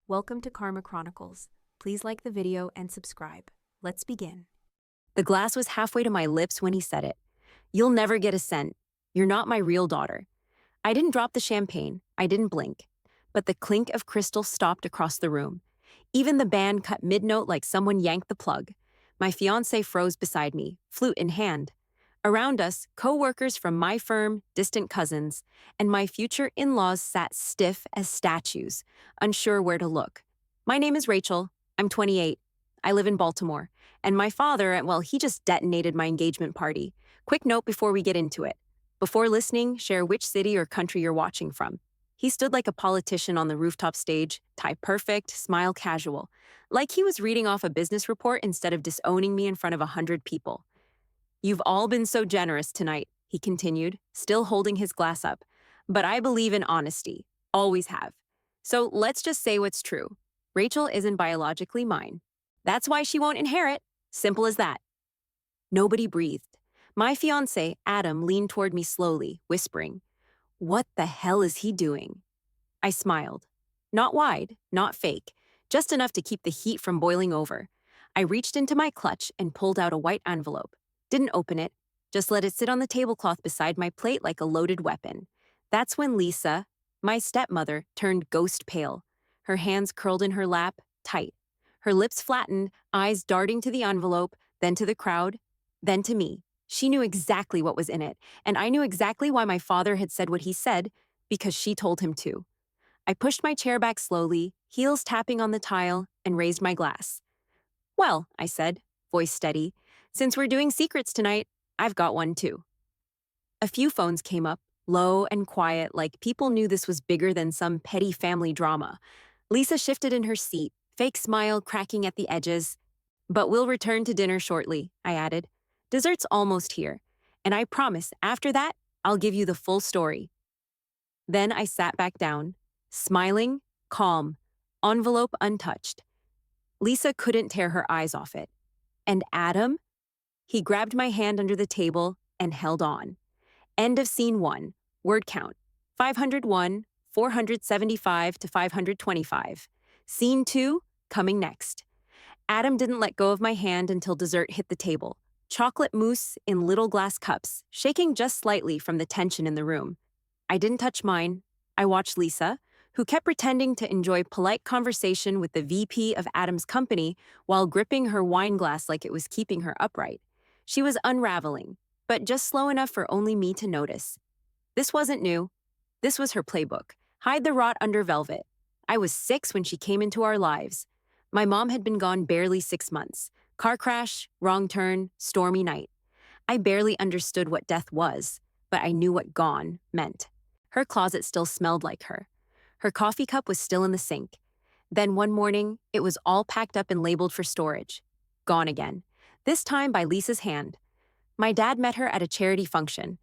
Welcome to Karma Chronicles. Please like the video and subscribe. Let's begin. The glass was halfway to my lips when he said it. "You'll never get a cent. You're not my real daughter." I didn't drop the champagne. I didn't blink. But the clink of crystal stopped across the room. Even the band cut mid-note like someone yanked the plug. My fiancé froze beside me, flute in hand. Around us, co-workers from my firm, distant cousins, and my future in-laws sat stiff as statues, unsure where to look. My name is Rachel. I'm 28. I live in Baltimore. And my father, well, he just detonated my engagement party. Quick note before we get into it. Before listening, share which city or country you're watching from. He stood like a politician on the rooftop stage, tie perfect, smile casual, like he was reading off a business report instead of disowning me in front of 100 people. "You've all been so generous tonight," he continued, still holding his glass up. "But I believe in honesty. Always have. So let's just say what's true. Rachel isn't biologically mine. That's why she won't inherit. Simple as that." Nobody breathed. My fiancé, Adam, leaned toward me slowly, whispering, "What the hell is he doing?" I smiled. Not wide, not fake, just enough to keep the heat from boiling over. I reached into my clutch and pulled out a white envelope. Didn't open it, just let it sit on the tablecloth beside my plate like a loaded weapon. That's when Lisa, my stepmother, turned ghost pale. Her hands curled in her lap, tight. Her lips flattened, eyes darting to the envelope, then to the crowd, then to me. She knew exactly what was in it, and I knew exactly why my father had said what he said, because she told him to. I pushed my chair back slowly, heels tapping on the tile, and raised my glass. "Well," I said, voice steady, "since we're doing secrets tonight, I've got one too." A few phones came up, low and quiet, like people knew this was bigger than some petty family drama. Lisa shifted in her seat, fake smile cracking at the edges. "But we'll return to dinner shortly," I added. "Dessert's almost here, and I promise after that, I'll give you the full story." Then I sat back down, smiling, calm, envelope untouched. Lisa couldn't tear her eyes off it. And Adam? He grabbed my hand under the table and held on. End of scene 1. Word count: 501, 475 to 525. Scene 2, coming next. Adam didn't let go of my hand until dessert hit the table. Chocolate mousse in little glass cups, shaking just slightly from the tension in the room. I didn't touch mine. I watched Lisa, who kept pretending to enjoy polite conversation with the VP of Adam's company while gripping her wine glass like it was keeping her upright. She was unraveling, but just slow enough for only me to notice. This wasn't new. This was her playbook. Hide the rot under velvet. I was 6 when she came into our lives. My mom had been gone barely 6 months. Car crash, wrong turn, stormy night. I barely understood what death was, but I knew what gone meant. Her closet still smelled like her. Her coffee cup was still in the sink. Then one morning, it was all packed up and labeled for storage. Gone again. This time by Lisa's hand. My dad met her at a charity function.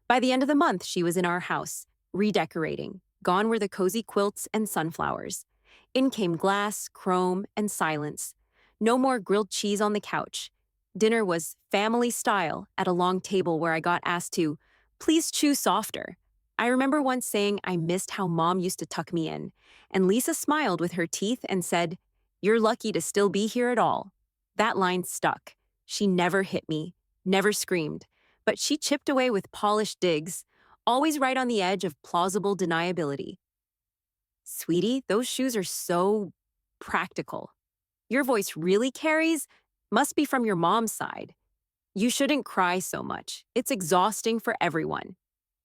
By the end of the month, she was in our house, redecorating. Gone were the cozy quilts and sunflowers. In came glass, chrome, and silence. No more grilled cheese on the couch. Dinner was family style at a long table where I got asked to, "Please chew softer." I remember once saying I missed how Mom used to tuck me in, and Lisa smiled with her teeth and said, "You're lucky to still be here at all." That line stuck. She never hit me, never screamed, but she chipped away with polished digs, always right on the edge of plausible deniability. "Sweetie, those shoes are so practical. Your voice really carries? Must be from your mom's side. You shouldn't cry so much. It's exhausting for everyone."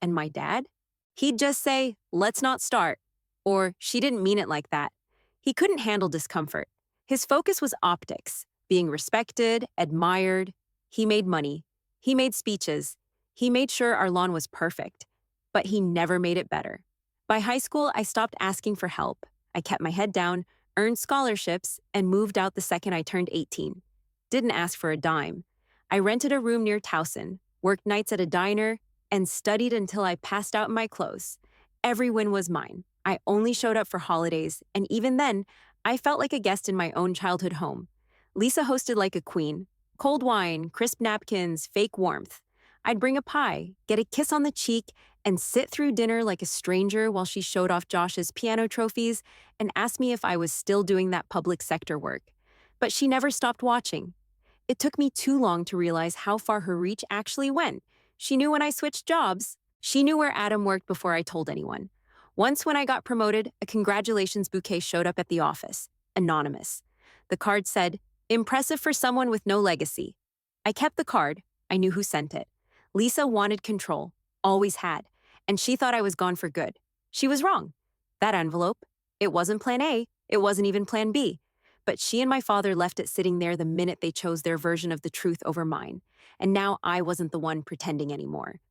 And my dad? He'd just say, "Let's not start," or "She didn't mean it like that." He couldn't handle discomfort. His focus was optics, being respected, admired. He made money. He made speeches. He made sure our lawn was perfect. But he never made it better. By high school, I stopped asking for help. I kept my head down, earned scholarships, and moved out the second I turned 18. Didn't ask for a dime. I rented a room near Towson, worked nights at a diner, and studied until I passed out in my clothes. Every win was mine. I only showed up for holidays, and even then, I felt like a guest in my own childhood home. Lisa hosted like a queen. Cold wine, crisp napkins, fake warmth. I'd bring a pie, get a kiss on the cheek, and sit through dinner like a stranger while she showed off Josh's piano trophies and asked me if I was still doing that public sector work. But she never stopped watching. It took me too long to realize how far her reach actually went. She knew when I switched jobs. She knew where Adam worked before I told anyone. Once, when I got promoted, a congratulations bouquet showed up at the office, anonymous. The card said, "Impressive for someone with no legacy." I kept the card. I knew who sent it. Lisa wanted control, always had, and she thought I was gone for good. She was wrong. That envelope, it wasn't plan A, it wasn't even plan B. But she and my father left it sitting there the minute they chose their version of the truth over mine, and now I wasn't the one pretending anymore.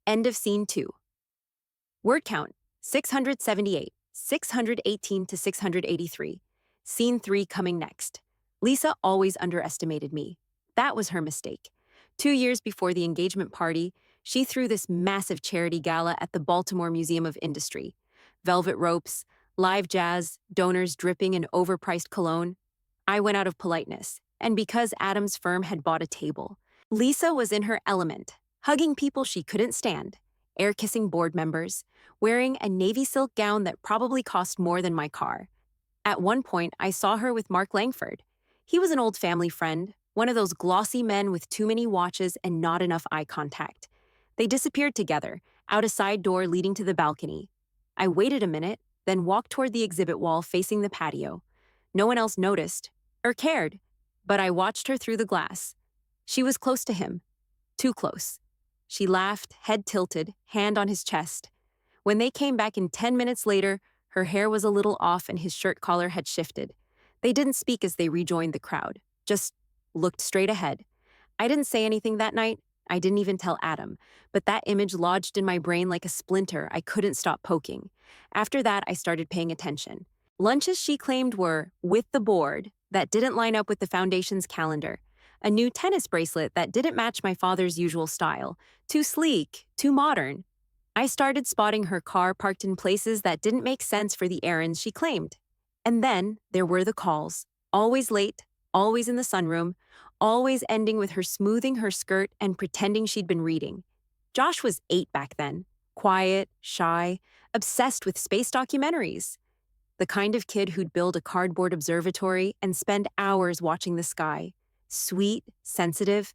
End of scene 2. Word count, 678, 618 to 683. Scene 3 coming next. Lisa always underestimated me. That was her mistake. 2 years before the engagement party, she threw this massive charity gala at the Baltimore Museum of Industry. Velvet ropes, live jazz, donors dripping in overpriced cologne. I went out of politeness, and because Adam's firm had bought a table. Lisa was in her element, hugging people she couldn't stand, air-kissing board members, wearing a navy silk gown that probably cost more than my car. At one point, I saw her with Mark Langford. He was an old family friend, one of those glossy men with too many watches and not enough eye contact. They disappeared together, out a side door leading to the balcony. I waited a minute, then walked toward the exhibit wall facing the patio. No one else noticed, or cared, but I watched her through the glass. She was close to him, too close. She laughed, head tilted, hand on his chest. When they came back in 10 minutes later, her hair was a little off and his shirt collar had shifted. They didn't speak as they rejoined the crowd, just looked straight ahead. I didn't say anything that night. I didn't even tell Adam, but that image lodged in my brain like a splinter I couldn't stop poking. After that, I started paying attention. Lunches she claimed were with the board that didn't line up with the foundation's calendar. A new tennis bracelet that didn't match my father's usual style. Too sleek, too modern. I started spotting her car parked in places that didn't make sense for the errands she claimed. And then there were the calls. Always late, always in the sunroom, always ending with her smoothing her skirt and pretending she'd been reading. Josh was 8 back then, quiet, shy, obsessed with space documentaries. The kind of kid who'd build a cardboard observatory and spend hours watching the sky. Sweet, sensitive,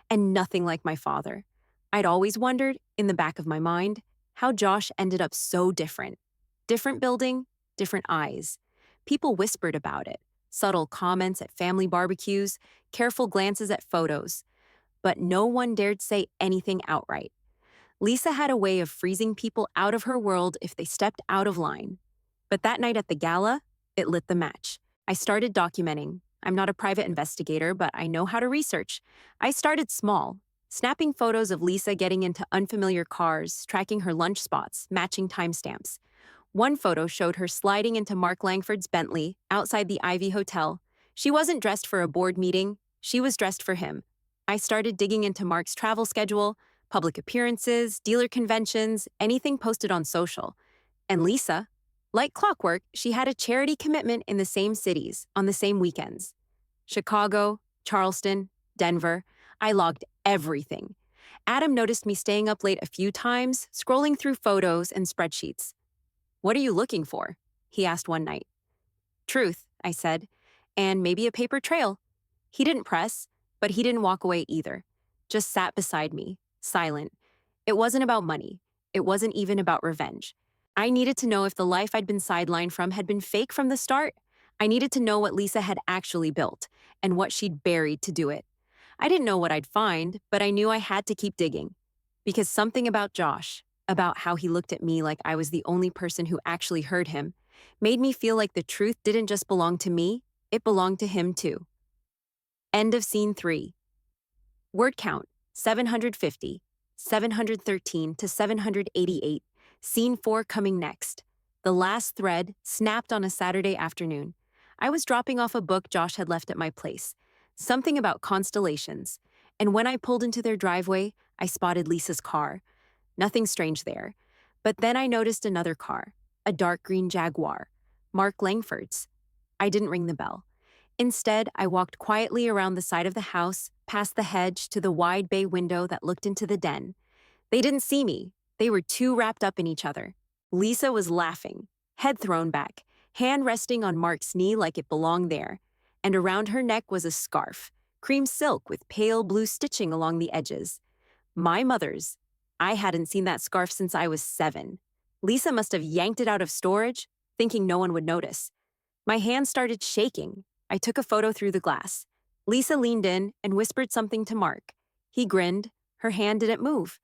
and nothing like my father. I'd always wondered, in the back of my mind, how Josh ended up so different. Different building, different eyes. People whispered about it. Subtle comments at family barbecues, careful glances at photos. But no one dared say anything outright. Lisa had a way of freezing people out of her world if they stepped out of line. But that night at the gala, it lit the match. I started documenting. I'm not a private investigator, but I know how to research. I started small, snapping photos of Lisa getting into unfamiliar cars, tracking her lunch spots, matching timestamps. One photo showed her sliding into Mark Langford's Bentley outside the Ivy Hotel. She wasn't dressed for a board meeting. She was dressed for him. I started digging into Mark's travel schedule, public appearances, dealer conventions, anything posted on social. And Lisa, like clockwork, she had a charity commitment in the same cities, on the same weekends. Chicago, Charleston, Denver. I logged everything. Adam noticed me staying up late a few times, scrolling through photos and spreadsheets. "What are you looking for?" he asked one night. "Truth," I said, "and maybe a paper trail." He didn't press, but he didn't walk away either. Just sat beside me, silent. It wasn't about money. It wasn't even about revenge. I needed to know if the life I'd been sidelined from had been fake from the start. I needed to know what Lisa had actually built and what she'd buried to do it. I didn't know what I'd find, but I knew I had to keep digging. Because something about Josh, about how he looked at me like I was the only person who actually heard him, made me feel like the truth didn't just belong to me, it belonged to him too. End of scene 3. Word count, 750, 713 to 788. Scene 4 coming next. The last thread snapped on a Saturday afternoon. I was dropping off a book Josh had left at my place. Something about constellations. And when I pulled into their driveway, I spotted Lisa's car. Nothing strange there. But then I noticed another car, a dark green Jaguar, Mark Langford's. I didn't ring the bell. Instead, I walked quietly around the side of the house, past the hedge to the wide bay window that looked into the den. They didn't see me. They were too wrapped up in each other. Lisa was laughing, head thrown back, hand resting on Mark's knee like it belonged there. And around her neck was a scarf, cream silk with pale blue stitching along the edges. My mother's. I hadn't seen that scarf since I was 7. Lisa must have yanked it out of storage, thinking no one would notice. My hand started shaking. I took a photo through the glass. Lisa leaned in and whispered something to Mark. He grinned. Her hand didn't move.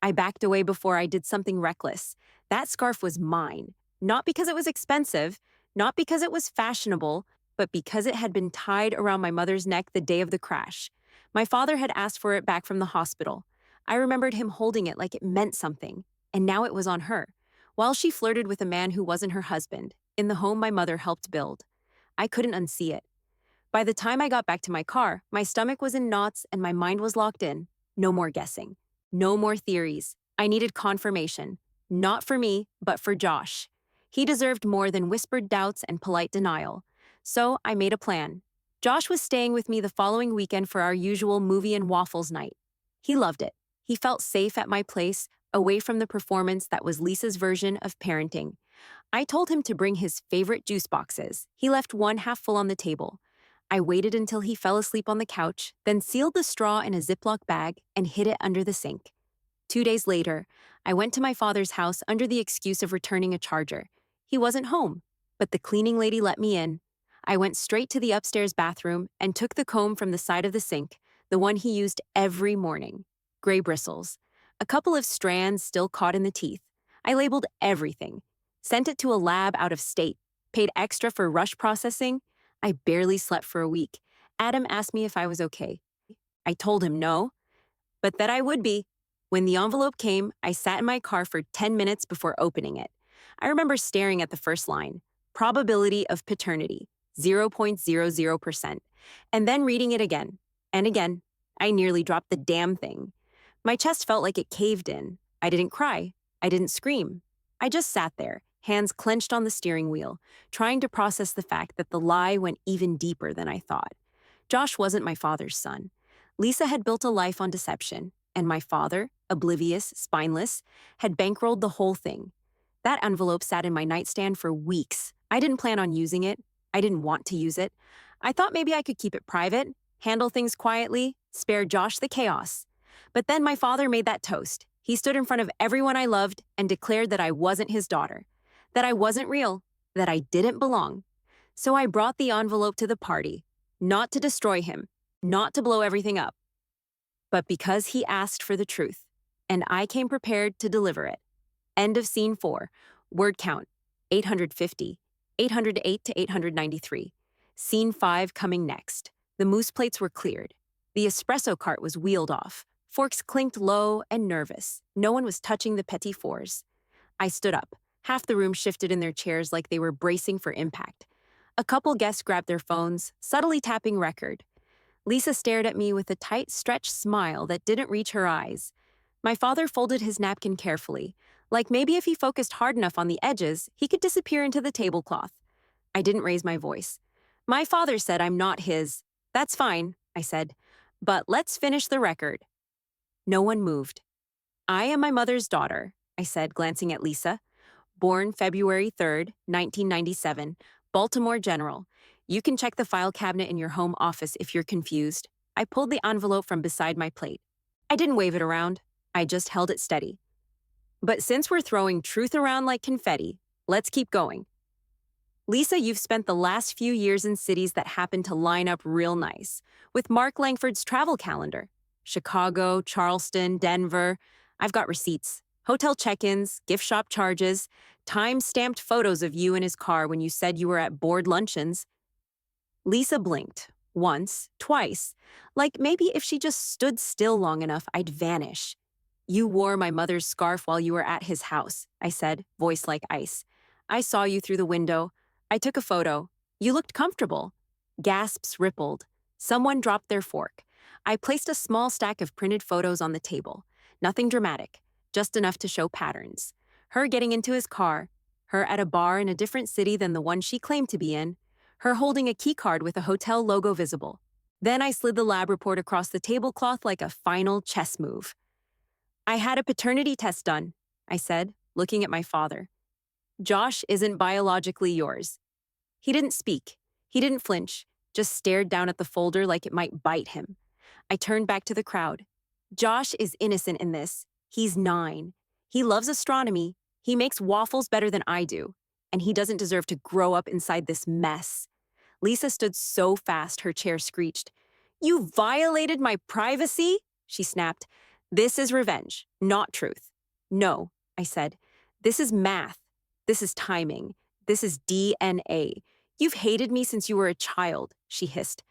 I backed away before I did something reckless. That scarf was mine, not because it was expensive, not because it was fashionable, but because it had been tied around my mother's neck the day of the crash. My father had asked for it back from the hospital. I remembered him holding it like it meant something, and now it was on her, while she flirted with a man who wasn't her husband, in the home my mother helped build. I couldn't unsee it. By the time I got back to my car, my stomach was in knots and my mind was locked in. No more guessing. No more theories. I needed confirmation. Not for me, but for Josh. He deserved more than whispered doubts and polite denial. So I made a plan. Josh was staying with me the following weekend for our usual movie and waffles night. He loved it. He felt safe at my place, away from the performance that was Lisa's version of parenting. I told him to bring his favorite juice boxes. He left one half full on the table. I waited until he fell asleep on the couch, then sealed the straw in a Ziploc bag and hid it under the sink. 2 days later, I went to my father's house under the excuse of returning a charger. He wasn't home, but the cleaning lady let me in. I went straight to the upstairs bathroom and took the comb from the side of the sink, the one he used every morning. Gray bristles. A couple of strands still caught in the teeth. I labeled everything. Sent it to a lab out of state. Paid extra for rush processing. I barely slept for a week. Adam asked me if I was okay. I told him no, but that I would be. When the envelope came, I sat in my car for 10 minutes before opening it. I remember staring at the first line, probability of paternity, 0.00%, and then reading it again and again. I nearly dropped the damn thing. My chest felt like it caved in. I didn't cry. I didn't scream. I just sat there, hands clenched on the steering wheel, trying to process the fact that the lie went even deeper than I thought. Josh wasn't my father's son. Lisa had built a life on deception, and my father, oblivious, spineless, had bankrolled the whole thing. That envelope sat in my nightstand for weeks. I didn't plan on using it. I didn't want to use it. I thought maybe I could keep it private, handle things quietly, spare Josh the chaos. But then my father made that toast. He stood in front of everyone I loved and declared that I wasn't his daughter, that I wasn't real, that I didn't belong. So I brought the envelope to the party, not to destroy him, not to blow everything up, but because he asked for the truth, and I came prepared to deliver it. End of scene 4. Word count, 850, 808 to 893. Scene 5 coming next. The mousse plates were cleared. The espresso cart was wheeled off. Forks clinked low and nervous. No one was touching the petit fours. I stood up. Half the room shifted in their chairs like they were bracing for impact. A couple guests grabbed their phones, subtly tapping record. Lisa stared at me with a tight, stretched smile that didn't reach her eyes. My father folded his napkin carefully, like maybe if he focused hard enough on the edges, he could disappear into the tablecloth. I didn't raise my voice. My father said I'm not his. That's fine, I said. But let's finish the record. No one moved. I am my mother's daughter, I said, glancing at Lisa. Born February 3rd, 1997, Baltimore General. You can check the file cabinet in your home office if you're confused. I pulled the envelope from beside my plate. I didn't wave it around. I just held it steady. But since we're throwing truth around like confetti, let's keep going. Lisa, you've spent the last few years in cities that happen to line up real nice, with Mark Langford's travel calendar. Chicago, Charleston, Denver. I've got receipts, hotel check-ins, gift shop charges, time-stamped photos of you in his car when you said you were at board luncheons. Lisa blinked, once, twice, like maybe if she just stood still long enough, I'd vanish. You wore my mother's scarf while you were at his house, I said, voice like ice. I saw you through the window. I took a photo. You looked comfortable. Gasps rippled. Someone dropped their fork. I placed a small stack of printed photos on the table. Nothing dramatic, just enough to show patterns. Her getting into his car, her at a bar in a different city than the one she claimed to be in, her holding a key card with a hotel logo visible. Then I slid the lab report across the tablecloth like a final chess move. I had a paternity test done, I said, looking at my father. Josh isn't biologically yours. He didn't speak. He didn't flinch, just stared down at the folder like it might bite him. I turned back to the crowd. Josh is innocent in this. He's 9. He loves astronomy. He makes waffles better than I do. And he doesn't deserve to grow up inside this mess. Lisa stood so fast her chair screeched. You violated my privacy? She snapped. This is revenge, not truth. No, I said. This is math. This is timing. This is DNA. You've hated me since you were a child, she hissed.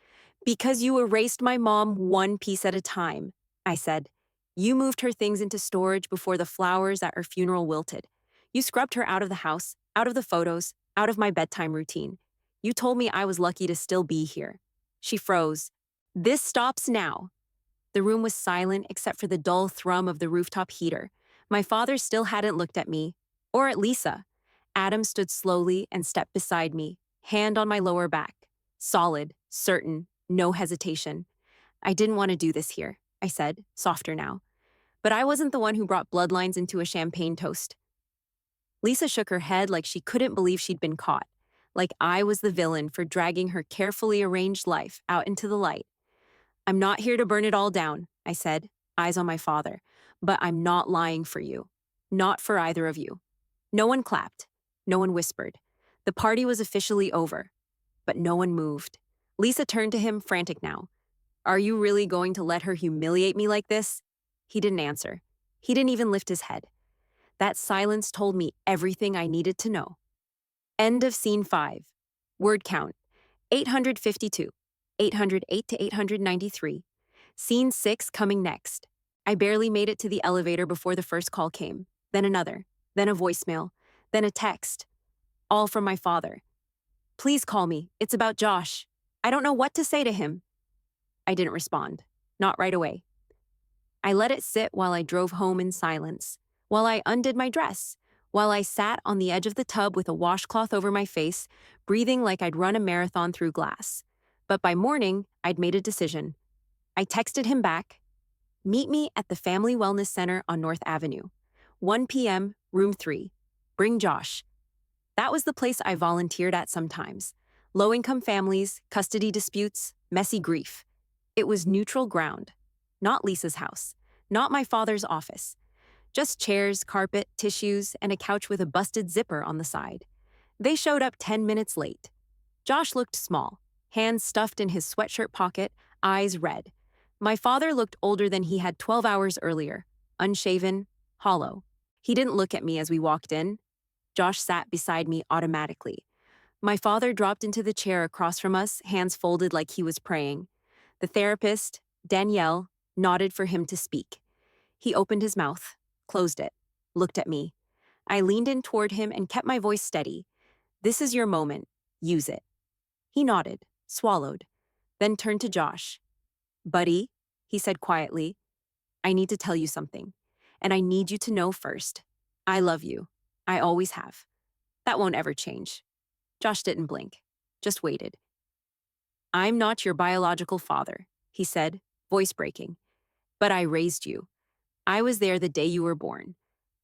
Because you erased my mom one piece at a time, I said. You moved her things into storage before the flowers at her funeral wilted. You scrubbed her out of the house, out of the photos, out of my bedtime routine. You told me I was lucky to still be here. She froze. This stops now. The room was silent except for the dull thrum of the rooftop heater. My father still hadn't looked at me, or at Lisa. Adam stood slowly and stepped beside me, hand on my lower back. Solid, certain, no hesitation. I didn't want to do this here, I said, softer now. But I wasn't the one who brought bloodlines into a champagne toast. Lisa shook her head like she couldn't believe she'd been caught, like I was the villain for dragging her carefully arranged life out into the light. I'm not here to burn it all down, I said, eyes on my father, but I'm not lying for you. Not for either of you. No one clapped. No one whispered. The party was officially over, but no one moved. Lisa turned to him, frantic now. Are you really going to let her humiliate me like this? He didn't answer. He didn't even lift his head. That silence told me everything I needed to know. End of scene 5. Word count, 852. 808 to 893. Scene 6 coming next. I barely made it to the elevator before the first call came, then another, then a voicemail, then a text. All from my father. Please call me. It's about Josh. I don't know what to say to him. I didn't respond. Not right away. I let it sit while I drove home in silence, while I undid my dress, while I sat on the edge of the tub with a washcloth over my face, breathing like I'd run a marathon through glass. But by morning, I'd made a decision. I texted him back. Meet me at the Family Wellness Center on North Avenue. 1 p.m., room 3. Bring Josh. That was the place I volunteered at sometimes. Low-income families, custody disputes, messy grief. It was neutral ground. Not Lisa's house. Not my father's office. Just chairs, carpet, tissues, and a couch with a busted zipper on the side. They showed up 10 minutes late. Josh looked small, hands stuffed in his sweatshirt pocket, eyes red. My father looked older than he had 12 hours earlier, unshaven, hollow. He didn't look at me as we walked in. Josh sat beside me automatically. My father dropped into the chair across from us, hands folded like he was praying. The therapist, Danielle, nodded for him to speak. He opened his mouth, closed it, looked at me. I leaned in toward him and kept my voice steady. This is your moment. Use it. He nodded, swallowed, then turned to Josh. Buddy, he said quietly, I need to tell you something, and I need you to know first. I love you. I always have. That won't ever change. Josh didn't blink, just waited. I'm not your biological father, he said, voice breaking, but I raised you. I was there the day you were born.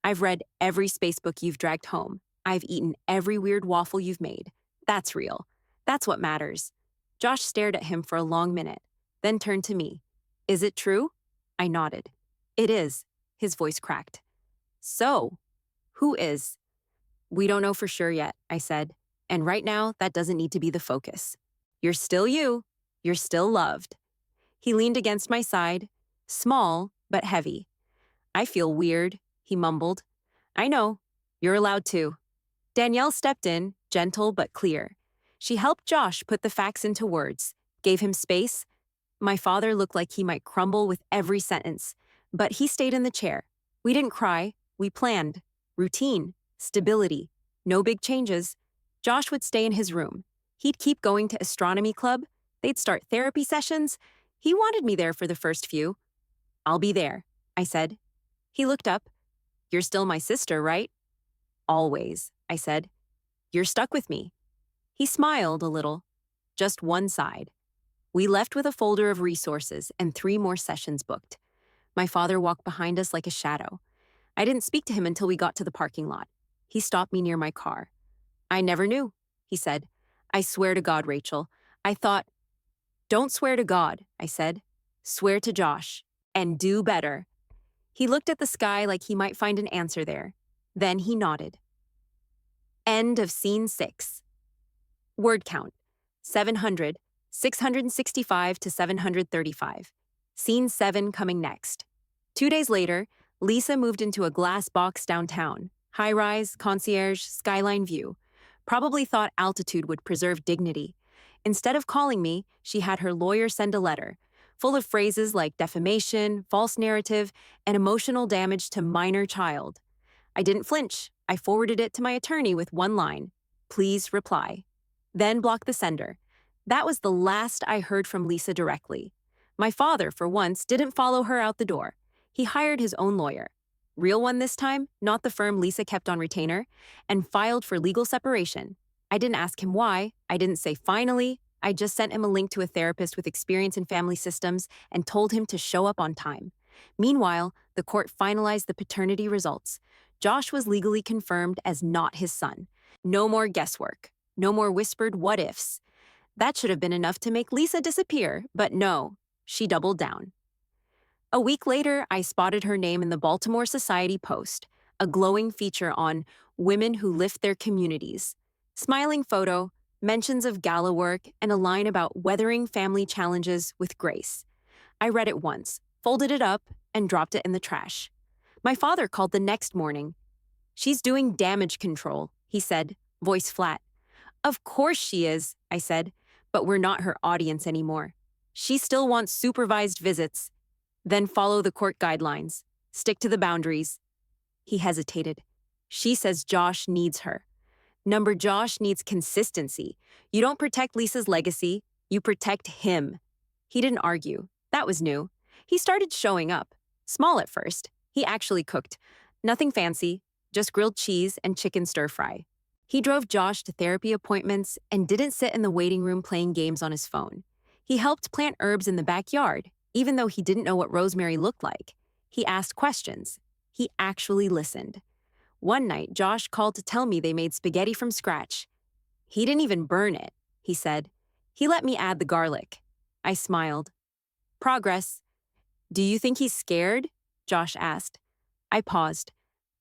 I've read every spacebook you've dragged home. I've eaten every weird waffle you've made. That's real. That's what matters. Josh stared at him for a long minute, then turned to me. Is it true? I nodded. It is, his voice cracked. So, who is? We don't know for sure yet, I said, and right now that doesn't need to be the focus. You're still you. You're still loved. He leaned against my side, small but heavy. I feel weird, he mumbled. I know. You're allowed to. Danielle stepped in, gentle but clear. She helped Josh put the facts into words, gave him space. My father looked like he might crumble with every sentence, but he stayed in the chair. We didn't cry. We planned. Routine, stability, no big changes. Josh would stay in his room. He'd keep going to astronomy club. They'd start therapy sessions. He wanted me there for the first few. I'll be there, I said. He looked up. You're still my sister, right? Always, I said. You're stuck with me. He smiled a little. Just one side. We left with a folder of resources and 3 more sessions booked. My father walked behind us like a shadow. I didn't speak to him until we got to the parking lot. He stopped me near my car. "I never knew," he said. "I swear to God, Rachel. I thought—" "Don't swear to God," I said. "Swear to Josh. And do better." He looked at the sky like he might find an answer there. Then he nodded. End of scene 6. Word count: 700, 665 to 735. Scene 7 coming next. 2 days later, Lisa moved into a glass box downtown. High-rise, concierge, skyline view. Probably thought altitude would preserve dignity. Instead of calling me, she had her lawyer send a letter, full of phrases like defamation, false narrative, and emotional damage to minor child. I didn't flinch. I forwarded it to my attorney with one line: "Please reply." Then blocked the sender. That was the last I heard from Lisa directly. My father, for once, didn't follow her out the door. He hired his own lawyer. Real one this time, not the firm Lisa kept on retainer, and filed for legal separation. I didn't ask him why. I didn't say finally. I just sent him a link to a therapist with experience in family systems and told him to show up on time. Meanwhile, the court finalized the paternity results. Josh was legally confirmed as not his son. No more guesswork. No more whispered what-ifs. That should have been enough to make Lisa disappear, but no, she doubled down. A week later, I spotted her name in the Baltimore Society Post, a glowing feature on women who lift their communities. Smiling photo, mentions of gala work, and a line about weathering family challenges with grace. I read it once, folded it up, and dropped it in the trash. My father called the next morning. "She's doing damage control," he said, voice flat. "Of course she is," I said, "but we're not her audience anymore. She still wants supervised visits." Then follow the court guidelines. Stick to the boundaries. He hesitated. "She says Josh needs her. Number Josh needs consistency. You don't protect Lisa's legacy, you protect him." He didn't argue. That was new. He started showing up. Small at first. He actually cooked. Nothing fancy, just grilled cheese and chicken stir-fry. He drove Josh to therapy appointments and didn't sit in the waiting room playing games on his phone. He helped plant herbs in the backyard, even though he didn't know what rosemary looked like. He asked questions. He actually listened. One night, Josh called to tell me they made spaghetti from scratch. "He didn't even burn it," he said. "He let me add the garlic." I smiled. Progress. "Do you think he's scared?" Josh asked. I paused.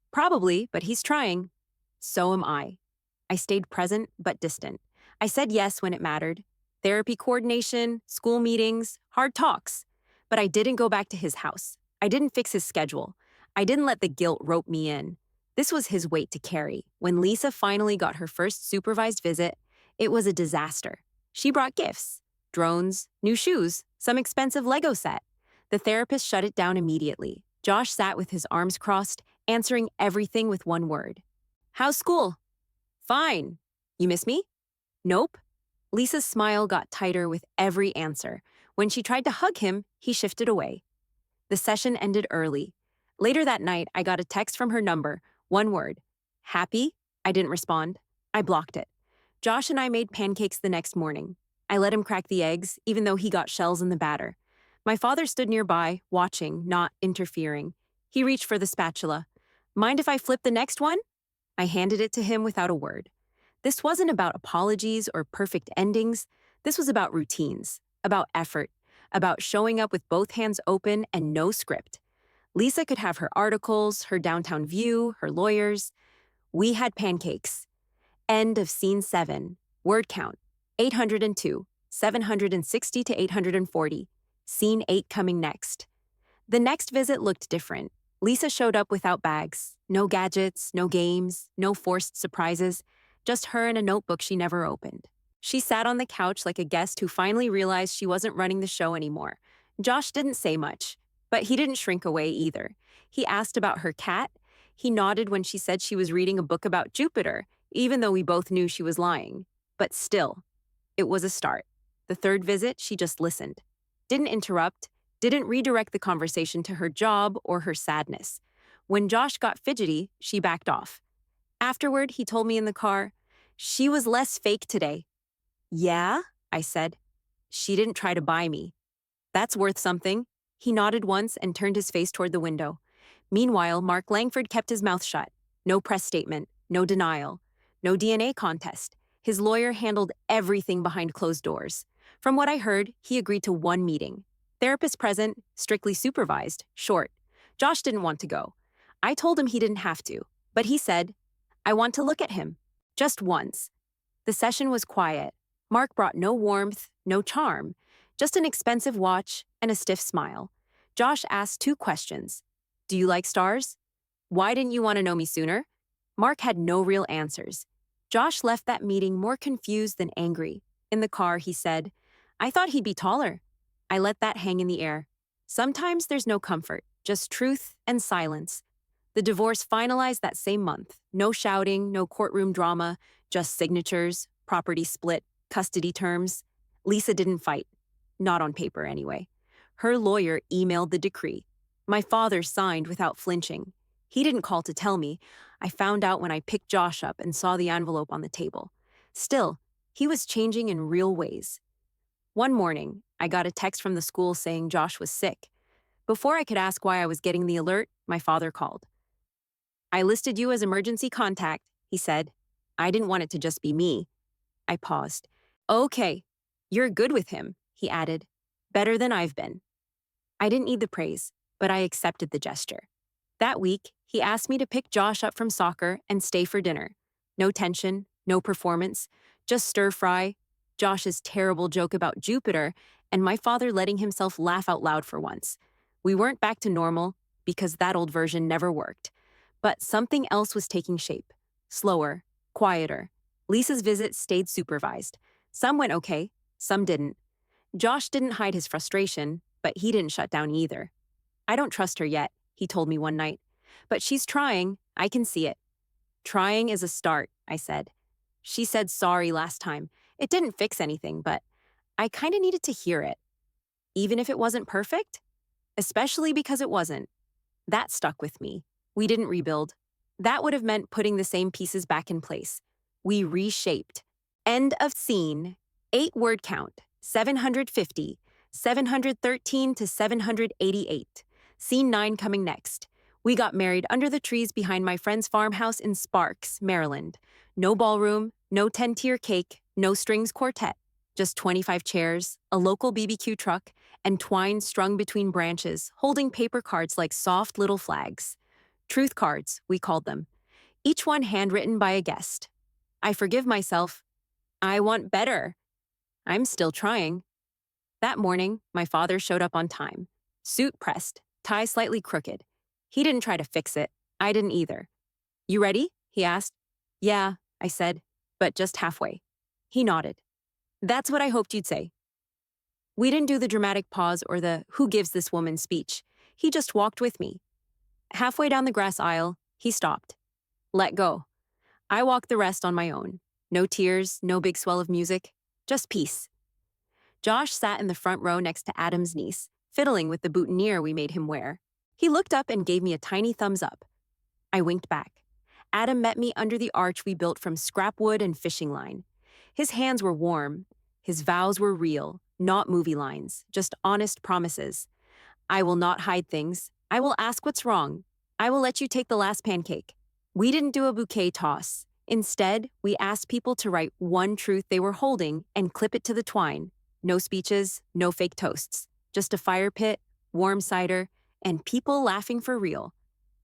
"Probably, but he's trying." So am I. I stayed present but distant. I said yes when it mattered. Therapy coordination, school meetings, hard talks. But I didn't go back to his house. I didn't fix his schedule. I didn't let the guilt rope me in. This was his weight to carry. When Lisa finally got her first supervised visit, it was a disaster. She brought gifts: drones, new shoes, some expensive Lego set. The therapist shut it down immediately. Josh sat with his arms crossed, answering everything with one word. "How's school?" "Fine." "You miss me?" "Nope." Lisa's smile got tighter with every answer. When she tried to hug him, he shifted away. The session ended early. Later that night, I got a text from her number, one word. "Happy?" I didn't respond. I blocked it. Josh and I made pancakes the next morning. I let him crack the eggs, even though he got shells in the batter. My father stood nearby, watching, not interfering. He reached for the spatula. "Mind if I flip the next one?" I handed it to him without a word. This wasn't about apologies or perfect endings. This was about routines, about effort, about showing up with both hands open and no script. Lisa could have her articles, her downtown view, her lawyers. We had pancakes. End of scene 7. Word count: 802, 760 to 840. Scene 8 coming next. The next visit looked different. Lisa showed up without bags. No gadgets, no games, no forced surprises. Just her and a notebook she never opened. She sat on the couch like a guest who finally realized she wasn't running the show anymore. Josh didn't say much, but he didn't shrink away either. He asked about her cat. He nodded when she said she was reading a book about Jupiter, even though we both knew she was lying. But still, it was a start. The third visit, she just listened. Didn't interrupt, didn't redirect the conversation to her job or her sadness. When Josh got fidgety, she backed off. Afterward, he told me in the car, "She was less fake today." "Yeah?" I said. She didn't try to buy me. That's worth something. He nodded once and turned his face toward the window. Meanwhile, Mark Langford kept his mouth shut. No press statement, no denial, no DNA contest. His lawyer handled everything behind closed doors. From what I heard, he agreed to one meeting. Therapist present, strictly supervised, short. Josh didn't want to go. I told him he didn't have to, but he said, I want to look at him. Just once. The session was quiet. Mark brought no warmth, no charm, just an expensive watch and a stiff smile. Josh asked 2 questions. Do you like stars? Why didn't you want to know me sooner? Mark had no real answers. Josh left that meeting more confused than angry. In the car, he said, I thought he'd be taller. I let that hang in the air. Sometimes there's no comfort, just truth and silence. The divorce finalized that same month. No shouting, no courtroom drama, just signatures, property split, custody terms. Lisa didn't fight. Not on paper, anyway. Her lawyer emailed the decree. My father signed without flinching. He didn't call to tell me. I found out when I picked Josh up and saw the envelope on the table. Still, he was changing in real ways. One morning, I got a text from the school saying Josh was sick. Before I could ask why I was getting the alert, my father called. I listed you as emergency contact, he said. I didn't want it to just be me. I paused. Okay, you're good with him, he added. Better than I've been. I didn't need the praise, but I accepted the gesture. That week, he asked me to pick Josh up from soccer and stay for dinner. No tension, no performance, just stir-fry, Josh's terrible joke about Jupiter, and my father letting himself laugh out loud for once. We weren't back to normal, because that old version never worked. But something else was taking shape. Slower, quieter. Lisa's visits stayed supervised. Some went okay, some didn't. Josh didn't hide his frustration, but he didn't shut down either. I don't trust her yet, he told me one night. But she's trying, I can see it. Trying is a start, I said. She said sorry last time. It didn't fix anything, but I kinda needed to hear it. Even if it wasn't perfect? Especially because it wasn't. That stuck with me. We didn't rebuild. That would have meant putting the same pieces back in place. We reshaped. End of scene. 8-word count. 750. 713 to 788. Scene 9 coming next. We got married under the trees behind my friend's farmhouse in Sparks, Maryland. No ballroom, no 10-tier cake, no strings quartet. Just 25 chairs, a local BBQ truck, and twine strung between branches, holding paper cards like soft little flags. Truth cards, we called them. Each one handwritten by a guest. I forgive myself. I want better. I'm still trying. That morning, my father showed up on time. Suit pressed, tie slightly crooked. He didn't try to fix it. I didn't either. You ready? He asked. Yeah, I said, but just halfway. He nodded. That's what I hoped you'd say. We didn't do the dramatic pause or the who gives this woman speech. He just walked with me. Halfway down the grass aisle, he stopped. Let go. I walked the rest on my own. No tears, no big swell of music, just peace. Josh sat in the front row next to Adam's niece, fiddling with the boutonniere we made him wear. He looked up and gave me a tiny thumbs up. I winked back. Adam met me under the arch we built from scrap wood and fishing line. His hands were warm. His vows were real, not movie lines, just honest promises. I will not hide things. I will ask what's wrong. I will let you take the last pancake. We didn't do a bouquet toss. Instead, we asked people to write one truth they were holding and clip it to the twine. No speeches, no fake toasts. Just a fire pit, warm cider, and people laughing for real.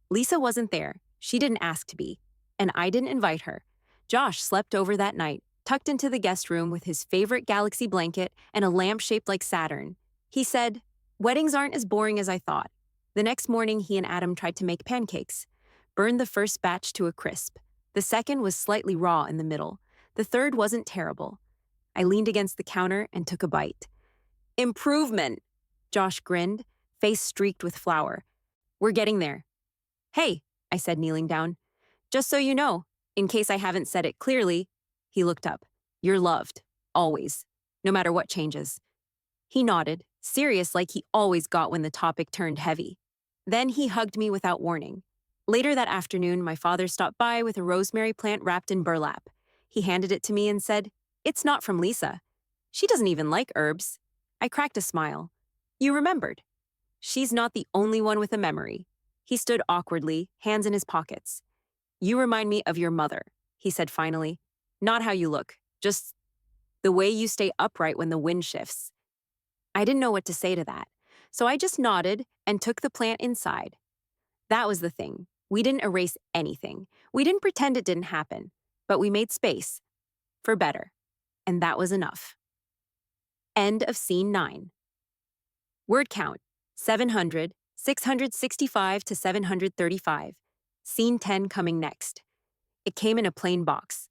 Lisa wasn't there. She didn't ask to be. And I didn't invite her. Josh slept over that night, tucked into the guest room with his favorite galaxy blanket and a lamp shaped like Saturn. He said, weddings aren't as boring as I thought. The next morning, he and Adam tried to make pancakes. Burned the first batch to a crisp. The second was slightly raw in the middle. The third wasn't terrible. I leaned against the counter and took a bite. Improvement! Josh grinned, face streaked with flour. We're getting there. Hey, I said, kneeling down. Just so you know, in case I haven't said it clearly, he looked up. You're loved. Always. No matter what changes. He nodded, serious like he always got when the topic turned heavy. Then he hugged me without warning. Later that afternoon, my father stopped by with a rosemary plant wrapped in burlap. He handed it to me and said, It's not from Lisa. She doesn't even like herbs. I cracked a smile. You remembered. She's not the only one with a memory. He stood awkwardly, hands in his pockets. You remind me of your mother, he said finally. Not how you look, just the way you stay upright when the wind shifts. I didn't know what to say to that, so I just nodded and took the plant inside. That was the thing. We didn't erase anything. We didn't pretend it didn't happen, but we made space for better, and that was enough. End of scene 9. Word count 700, 665 to 735. Scene 10 coming next. It came in a plain box.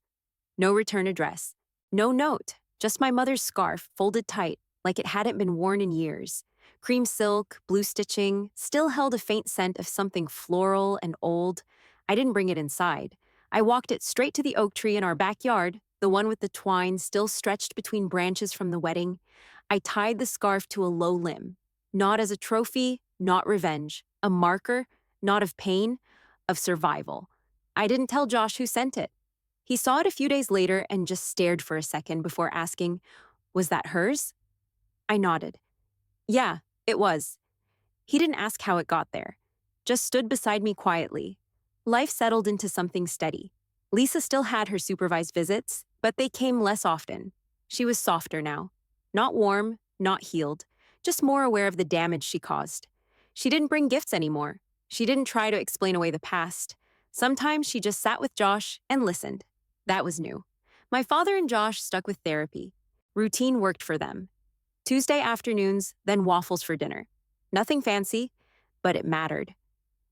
No return address. No note, just my mother's scarf folded tight like it hadn't been worn in years. Cream silk, blue stitching, still held a faint scent of something floral and old. I didn't bring it inside. I walked it straight to the oak tree in our backyard, the one with the twine still stretched between branches from the wedding. I tied the scarf to a low limb. Not as a trophy, not revenge. A marker, not of pain, of survival. I didn't tell Josh who sent it. He saw it a few days later and just stared for a second before asking, "Was that hers?" I nodded. Yeah, it was. He didn't ask how it got there. Just stood beside me quietly. Life settled into something steady. Lisa still had her supervised visits, but they came less often. She was softer now. Not warm, not healed, just more aware of the damage she caused. She didn't bring gifts anymore. She didn't try to explain away the past. Sometimes she just sat with Josh and listened. That was new. My father and Josh stuck with therapy. Routine worked for them. Tuesday afternoons, then waffles for dinner. Nothing fancy, but it mattered.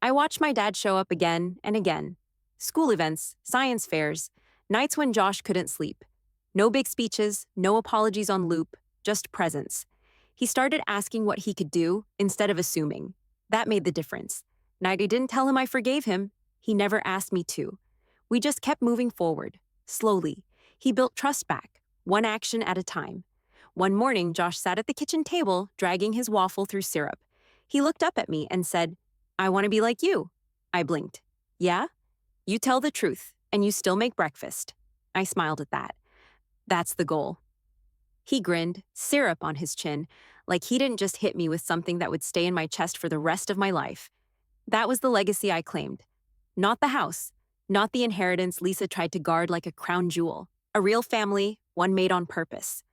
I watched my dad show up again and again. School events, science fairs, nights when Josh couldn't sleep. No big speeches, no apologies on loop, just presence. He started asking what he could do instead of assuming. That made the difference. And I didn't tell him I forgave him. He never asked me to. We just kept moving forward, slowly. He built trust back, one action at a time. One morning, Josh sat at the kitchen table, dragging his waffle through syrup. He looked up at me and said, "I want to be like you." I blinked. Yeah? You tell the truth, and you still make breakfast. I smiled at that. That's the goal. He grinned, syrup on his chin, like he didn't just hit me with something that would stay in my chest for the rest of my life. That was the legacy I claimed. Not the house, not the inheritance Lisa tried to guard like a crown jewel. A real family, one made on purpose.